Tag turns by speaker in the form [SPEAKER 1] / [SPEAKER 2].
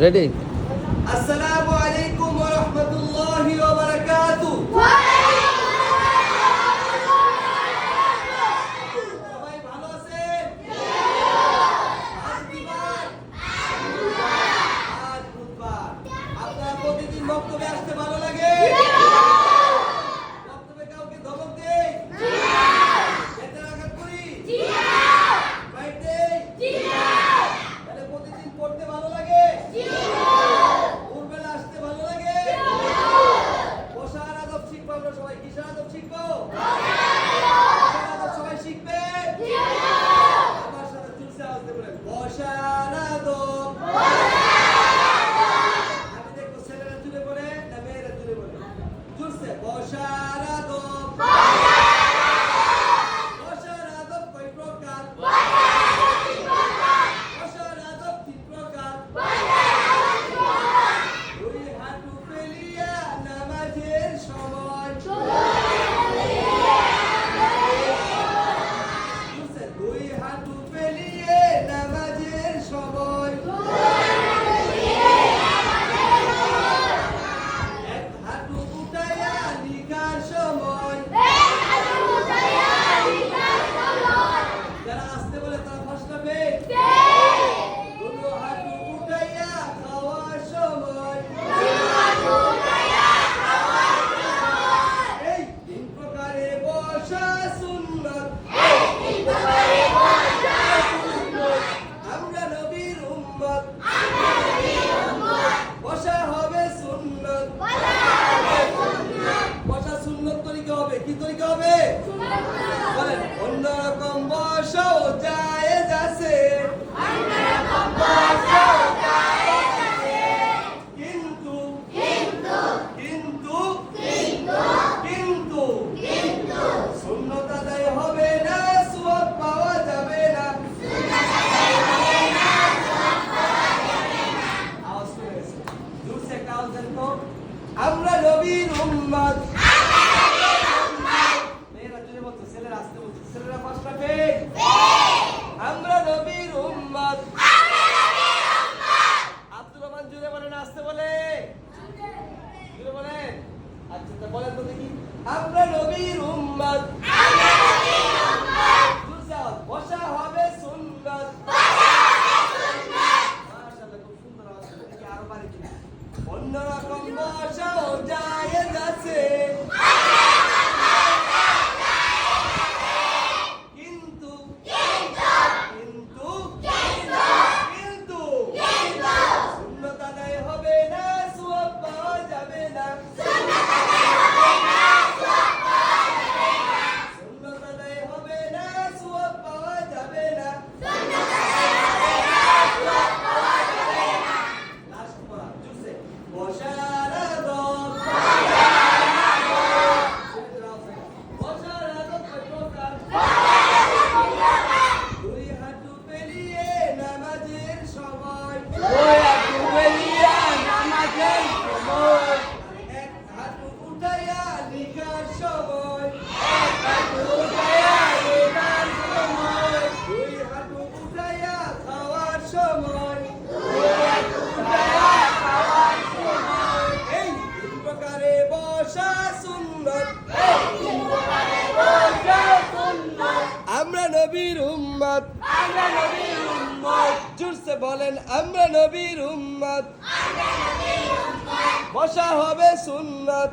[SPEAKER 1] Ready.
[SPEAKER 2] আসসালামু আলাইকুম ওয়া রাহমাতুল্লাহি ওয়া বারাকাতুহু। সবাই ভালো আছেন? আজ কি বার? আজ বুধবার। আপনারা প্রতিদিন বক্তব্যে আসতে ভালো লাগে? বক্তব্যে কাউকে ধমক দেই? বেতের আঘাত করি? মাইর দেই? তাহলে প্রতিদিন পড়তে ভালো লাগে? ভোরবেলা আসতে ভালো লাগে? বসার আদব শিখবো আমরা সবাই। কিসের আদব শিখবো? বসার আদব সবাই শিখবে? আমার সাথে জোরসে আওয়াজ দিয়ে বলেন, বসার আদব। আমি দেখবো ছেলেরা জুড়ে পড়ে না মেয়েরা জুড়ে পড়ে। জোরসে বসার আদব। বসার আদব কয় প্রকার? বসার আদব তিন প্রকার। দুই হাঁটু ফেলিয়া নামাজের সময়। জোরসে, দুই হাঁটু ফেলিয়ে নামাজের সময়। এক হাঁটু উঠাইয়া লিখার সময়। যারা আসতে বলে তারা ফার্স্ট হবে। দুটো হাঁটু উঠাইয়া খাওয়ার সময়। এই তিন প্রকারে বসা সুন্নাত। আমরা নবীর উম্মত। বসা হবে সুন্নাত। বসা সুন্নাত তরিকা হবে। কি তরিকা হবে? বলেন, অন্যরকম বসাও জায়েজ আছে। কিন্তু কিন্তু কিন্তু সুন্নত আদায় হবে না, সওয়াব পাওয়া যাবে না। আওয়াজ করে গেছে। জোরসে একটা আওয়াজ দেন তো। আমরা নবীর উম্মত। মেয়েরা জোরে বলছে, ছেলেরা আসতে বলছে। ছেলেরা ফার্স্ট হবে। আমরা নবীর উম্মত। আব্দুর রহমান জোরে বলেন, আসতে বলে। জোরে বলেন। আচ্ছা, তা বলেন তো দেখি। আমরা নবীর উম্মত। জোরসে আওয়াজ। বসা হবে সুন্নাত। মাশাআল্লাহ, খুব সুন্দর আওয়াজ। দেখি আরো বাড়ি কিনা। অন্যরকম বসাও জায়েজ আছে। কিন্তু কিন্তু কিন্তু সুন্নত আদায় হবে না, সওয়াব পাওয়া যাবে না। সুন্নত আদায় হবে না, সওয়াব পাওয়া যাবে না। লাস্ট পড়া জোরসে। বসার আদব। বসার আদব কয় প্রকার? দুই হাঁটু ফেলিয়ে নামাজের সময়। এক হাঁটু উঠাইয়া লিখার সময়। দুই হাঁটু উঠাইয়া খাওয়ার সময়। এই তিন প্রকারে বসা সুন্নাত। আমরা নবীর উম্মত। জোরসে বলেন, আমরা নবীর উম্মত। বসা হবে সুন্নাত।